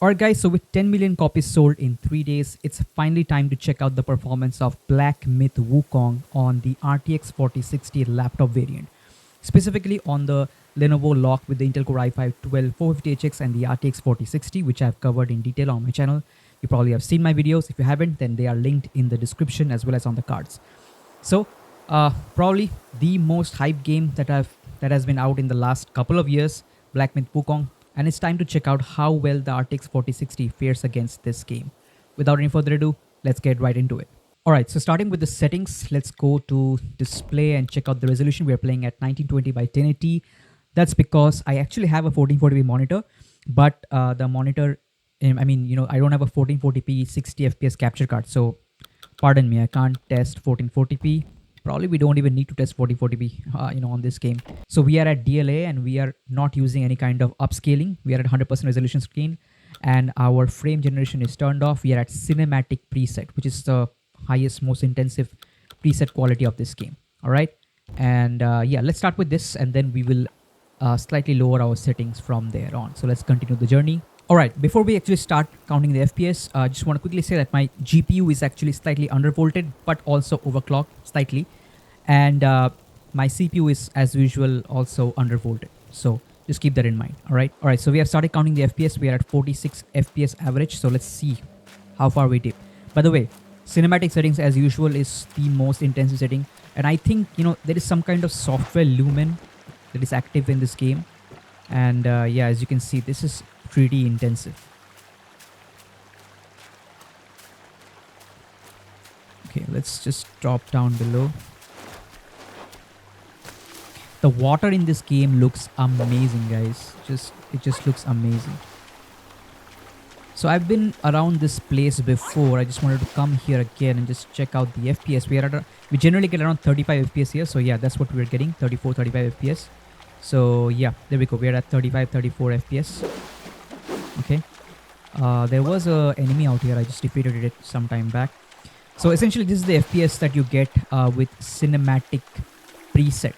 Alright guys, so with 10 million copies sold in 3 days, it's finally time to check out the performance of Black Myth Wukong on the RTX 4060 laptop variant. Specifically on the Lenovo LOQ with the Intel Core i5-12450HX and the RTX 4060, which I've covered in detail on my channel. You probably have seen my videos. If you haven't, then they are linked in the description as well as on the cards. So probably the most hyped game that has been out in the last couple of years, Black Myth Wukong, and it's time to check out how well the RTX 4060 fares against this game. Without any further ado, let's get right into it. Alright, so starting with the settings, let's go to display and check out the resolution. We're playing at 1920 by 1080. That's because I actually have a 1440p monitor, but the monitor, I don't have a 1440p 60 FPS capture card. So pardon me, I can't test 1440p. Probably we don't even need to test 4040p on this game. So we are at DLA and we are not using any kind of upscaling. We are at 100% resolution screen and our frame generation is turned off. We are at cinematic preset, which is the highest, most intensive preset quality of this game. All right. And yeah, let's start with this and then we will slightly lower our settings from there on. So let's continue the journey. Alright, before we actually start counting the FPS, I just want to quickly say that my GPU is actually slightly undervolted, but also overclocked slightly. And my CPU is, as usual, also undervolted. So just keep that in mind, alright, so we have started counting the FPS. We are at 46 FPS average. So let's see how far we dip. By the way, cinematic settings, as usual, is the most intensive setting. And I think, there is some kind of software lumen that is active in this game. And yeah, as you can see, this is pretty intensive. Okay, let's just drop down below. The water in this game looks amazing, guys. It just looks amazing. So I've been around this place before. I just wanted to come here again and just check out the FPS. We generally get around 35 FPS here. So yeah, that's what we're getting, 34, 35 FPS. So yeah, there we go. We're at 35, 34 FPS. Okay. There was a enemy out here. I just defeated it some time back. So essentially, this is the FPS that you get with cinematic preset.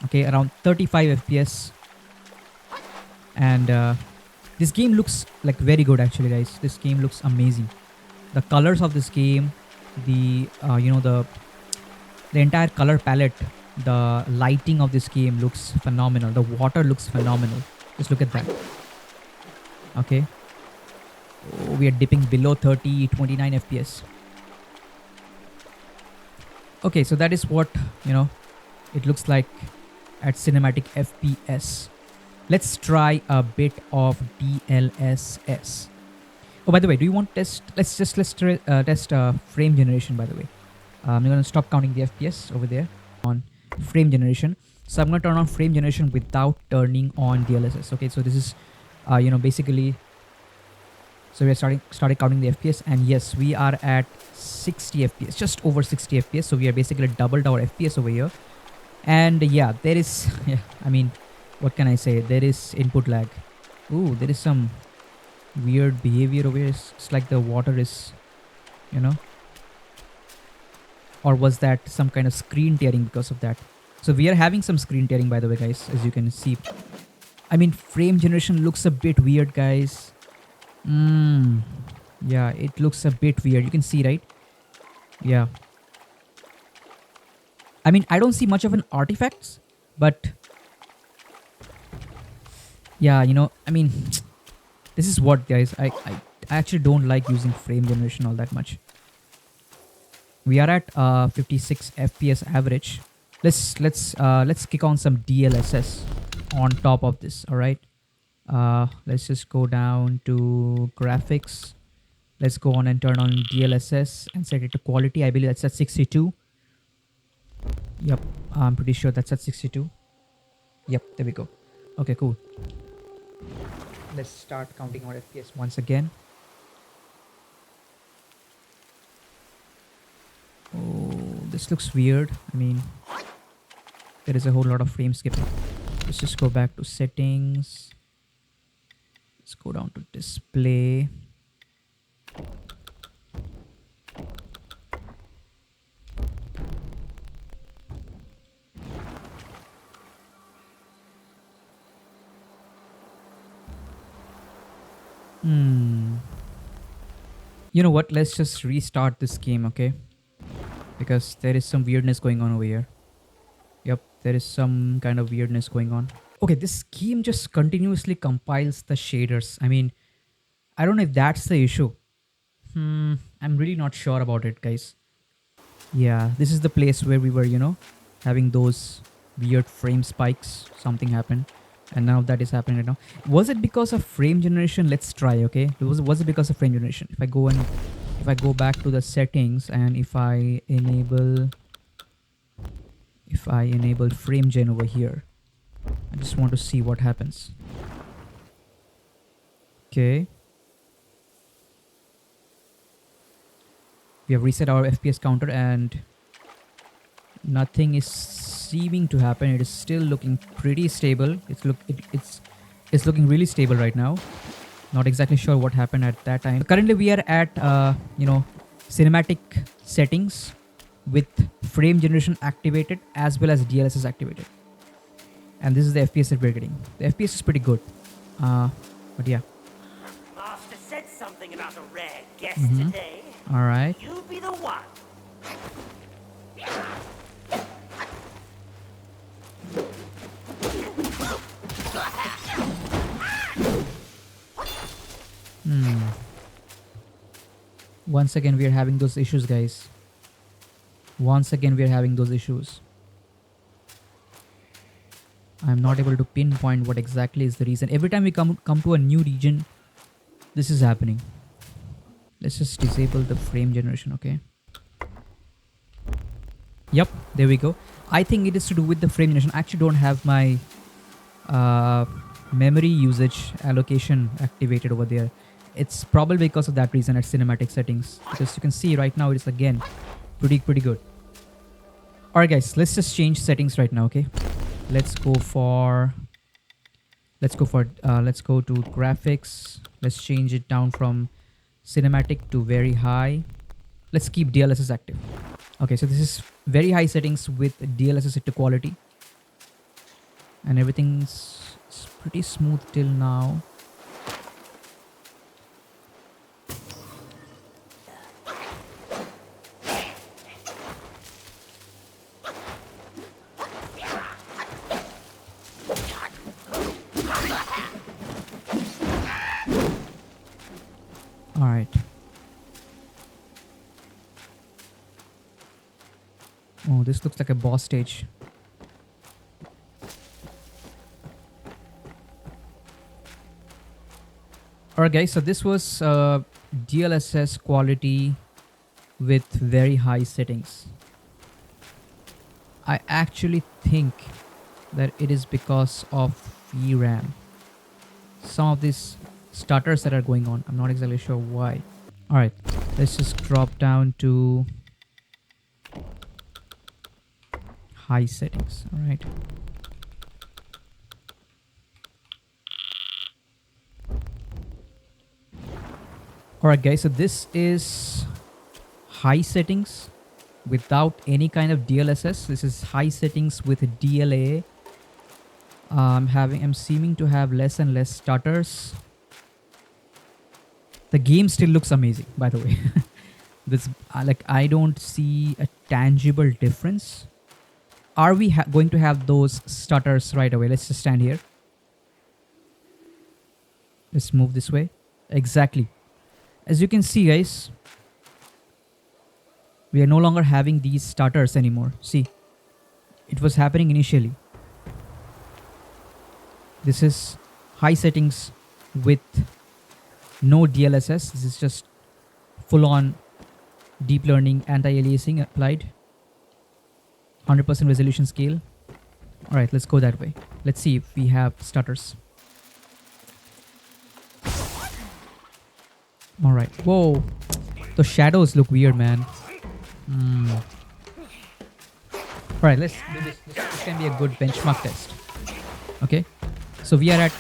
Okay, around 35 FPS. And this game looks like very good, actually, guys. This game looks amazing. The colors of this game, the entire color palette, the lighting of this game looks phenomenal. The water looks phenomenal. Just look at that. Okay. Oh, we are dipping below 30, 29 FPS. Okay, so that is what, it looks like at cinematic FPS. Let's try a bit of DLSS. Oh, by the way, do you want to test? Let's test frame generation, by the way. I'm going to stop counting the FPS over there on frame generation. So I'm going to turn on frame generation without turning on DLSS. Okay, so this is, basically, so we are started counting the FPS, and yes, we are at 60 FPS, just over 60 FPS. So we are basically doubled our FPS over here. And yeah, there is, what can I say? There is input lag. Ooh, there is some weird behavior over here. It's like the water is, or was that some kind of screen tearing because of that? So we are having some screen tearing, by the way, guys, as you can see. Frame generation looks a bit weird, guys. Yeah, it looks a bit weird. You can see, right? Yeah. I don't see much of an artifacts, but yeah, this is what, guys, I actually don't like using frame generation all that much. We are at 56 FPS average. Let's kick on some DLSS on top of this. All right. Let's just go down to graphics. Let's go on and turn on DLSS and set it to quality. I believe that's at 62. Yep, I'm pretty sure that's at 62. Yep, there we go. Okay, cool. Let's start counting our FPS once again. Oh, this looks weird. There is a whole lot of frame skipping. Let's just go back to settings. Let's go down to display. You know what? Let's just restart this game, okay? Because there is some weirdness going on over here. Yep, there is some kind of weirdness going on. Okay, this game just continuously compiles the shaders. I mean, I don't know if that's the issue. I'm really not sure about it, guys. Yeah, this is the place where we were, having those weird frame spikes. Something happened. And now that is happening right now. Was it because of frame generation? Let's try, okay? Was it because of frame generation? If I go back to the settings and if I enable frame gen over here, I just want to see what happens. Okay. We have reset our FPS counter and nothing is seeming to happen. It is still looking pretty stable. It's looking really stable right now. Not exactly sure what happened at that time. Currently we are at cinematic settings with frame generation activated as well as DLSS activated. And this is the FPS that we're getting. The FPS is pretty good. But yeah. Master said something about a rare guest today. All right. You be the one. Once again, we are having those issues, guys. Once again, we are having those issues. I'm not able to pinpoint what exactly is the reason. Every time we come to a new region, this is happening. Let's just disable the frame generation, okay? Yep, there we go. I think it is to do with the frame generation. I actually don't have my memory usage allocation activated over there. It's probably because of that reason at cinematic settings. Because you can see right now it's again pretty good. Alright guys, let's just change settings right now, okay? Let's go to graphics. Let's change it down from cinematic to very high. Let's keep DLSS active. Okay, so this is very high settings with DLSS set to quality. And everything's pretty smooth till now. Alright. Oh, this looks like a boss stage. Alright guys, so this was DLSS quality with very high settings. I actually think that it is because of VRAM. Some of these stutters that are going on, I'm not exactly sure why. Alright, let's just drop down to high settings. Alright. Alright guys, so this is high settings without any kind of DLSS. This is high settings with DLA. I'm seeming to have less and less stutters. The game still looks amazing, by the way. This I don't see a tangible difference. Are we going to have those stutters right away? Let's just stand here. Let's move this way. Exactly. As you can see, guys, we are no longer having these stutters anymore. See, it was happening initially. This is high settings with no DLSS. This is just full-on deep learning anti-aliasing applied. 100% resolution scale. Alright, let's go that way. Let's see if we have stutters. Alright. Whoa. The shadows look weird, man. Alright, let's do this. This can be a good benchmark test. Okay. So we are at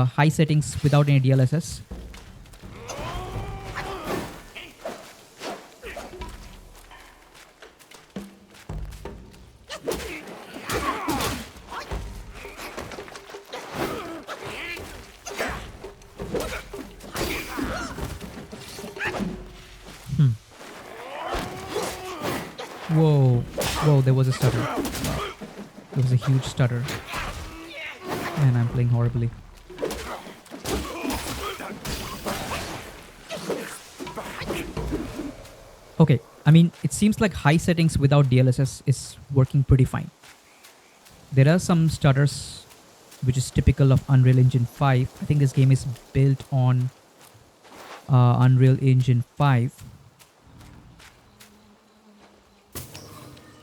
high settings without any DLSS. Whoa. Whoa, there was a stutter. There was a huge stutter. And I'm playing horribly. Okay, I mean, it seems like high settings without DLSS is working pretty fine. There are some stutters which is typical of Unreal Engine 5. I think this game is built on Unreal Engine 5.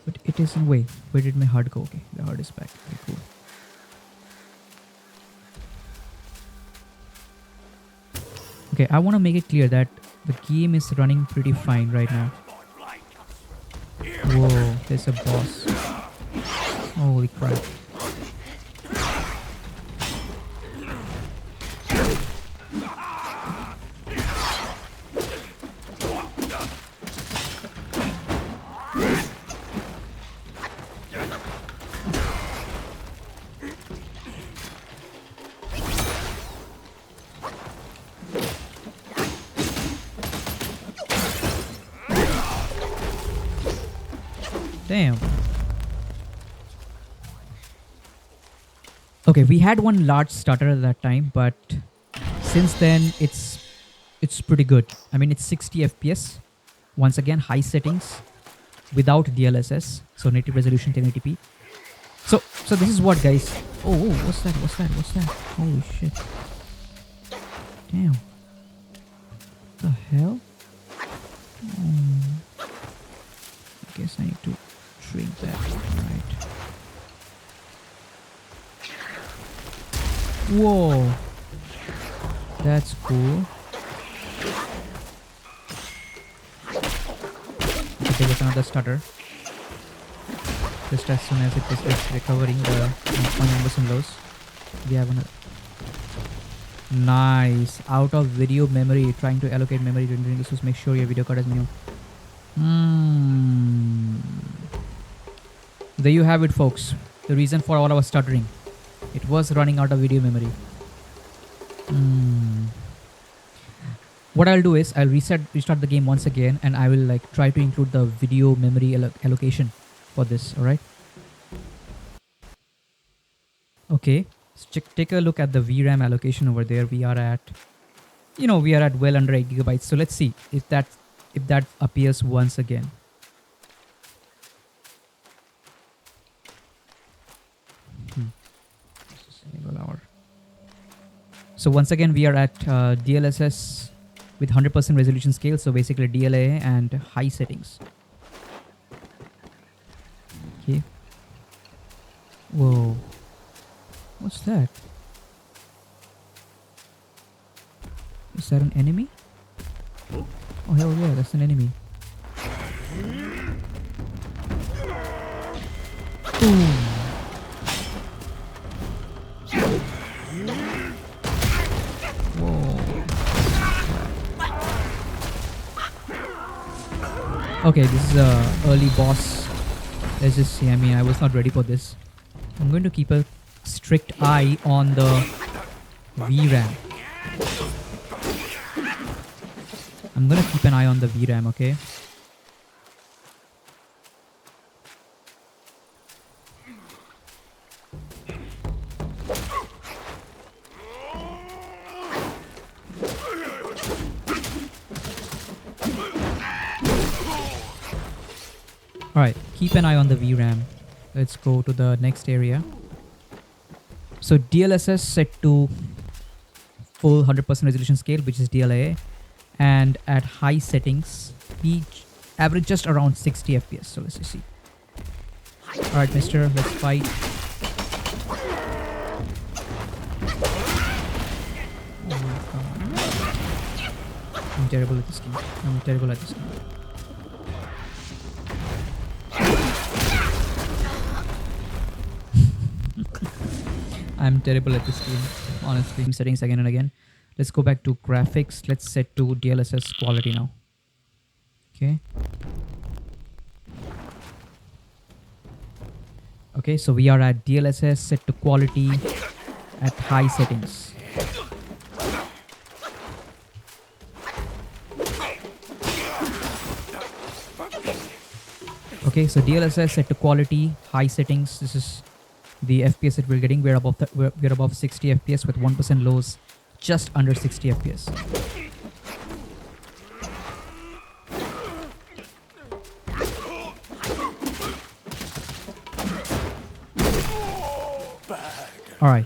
But it isn't. Wait, where did my HUD go? Okay, the HUD is back. Okay, cool. Okay, I want to make it clear that the game is running pretty fine right now. Whoa, there's a boss. Holy crap. Damn. Okay, we had one large stutter at that time, but since then it's pretty good. I mean, it's 60 FPS. Once again, high settings without DLSS, so native resolution 1080p. So this is what, guys. Oh, what's that? What's that? What's that? Holy shit. Damn. What the hell? I guess I need to shrink that. Right. Whoa. That's cool. Okay, there was another stutter. Just as soon as it is recovering the point numbers and lows, we have another. Nice. Out of video memory. Trying to allocate memory during this. Make sure your video card is new. There you have it, folks. The reason for all our stuttering. It was running out of video memory. What I'll do is I'll restart the game once again, and I will like try to include the video memory allocation for this. All right. Okay. Let's take a look at the VRAM allocation over there. We are at, we are at well under 8 gigabytes. So let's see if that appears once again. So once again, we are at DLSS with 100% resolution scale. So basically DLA and high settings. Okay. Whoa. What's that? Is that an enemy? Oh hell yeah, that's an enemy. Boom. Okay, this is a early boss. Let's just see. I mean, I was not ready for this. I'm going to keep a strict eye on the VRAM. I'm going to keep an eye on the VRAM, okay? Alright, keep an eye on the VRAM. Let's go to the next area. So DLSS set to full 100% resolution scale, which is DLA. And at high settings, we average just around 60 FPS. So let's just see. Alright, mister, let's fight. Oh my god. I'm terrible at this game. I'm terrible at this game. I'm terrible at this game, honestly. Settings again and again. Let's go back to graphics. Let's set to DLSS quality now. Okay. Okay, so we are at DLSS set to quality at high settings. Okay, so DLSS set to quality, high settings. This is the FPS that we're getting. We're above we're above 60 FPS with 1% lows, just under 60 FPS. All right.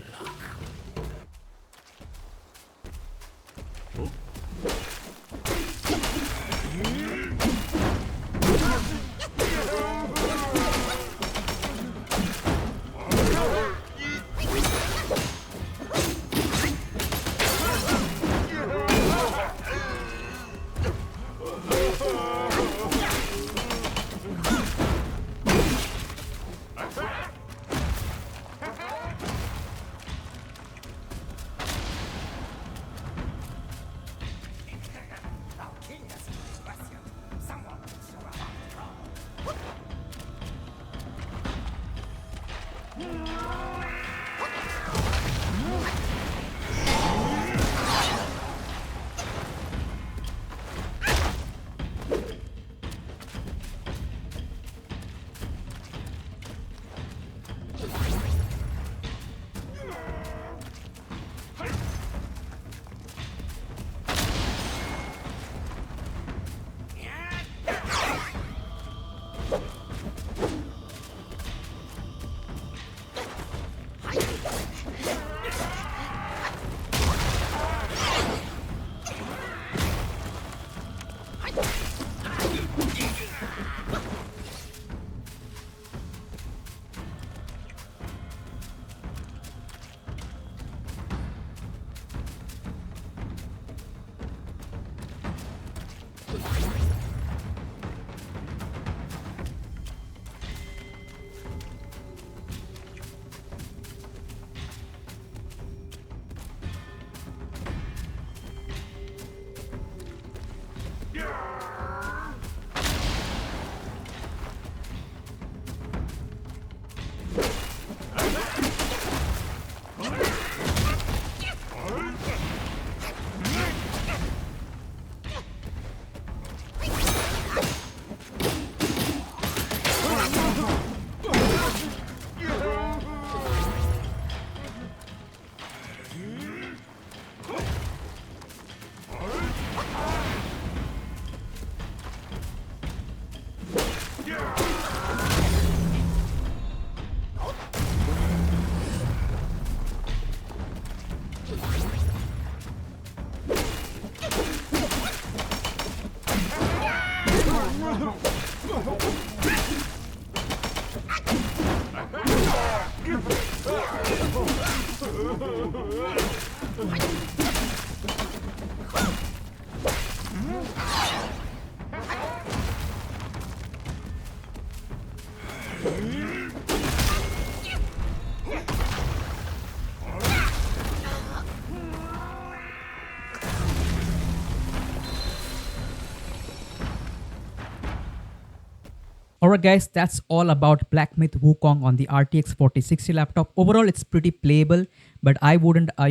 Alright guys, that's all about Black Myth Wukong on the RTX 4060 laptop. Overall, it's pretty playable, but I wouldn't, tell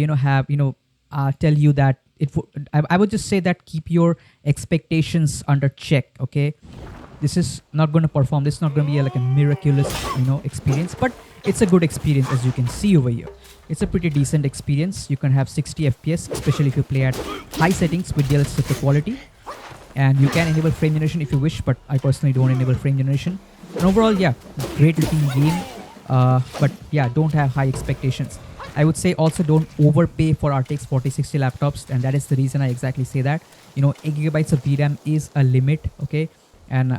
you that it would. I would just say that keep your expectations under check. Okay, this is not going to perform. This is not going to be like a miraculous, experience, but it's a good experience as you can see over here. It's a pretty decent experience. You can have 60 FPS, especially if you play at high settings with DLSS quality. And you can enable frame generation if you wish, but I personally don't enable frame generation. And overall, yeah, great looking game, but yeah, don't have high expectations. I would say also don't overpay for RTX 4060 laptops, and that is the reason I exactly say that. 8 GB of VRAM is a limit, okay? And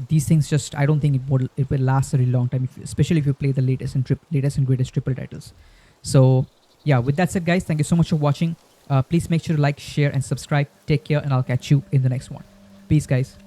these things just, I don't think it will last a really long time, especially if you play the latest and greatest triple titles. So yeah, with that said, guys, thank you so much for watching. Please make sure to like, share, and subscribe. Take care, and I'll catch you in the next one. Peace, guys.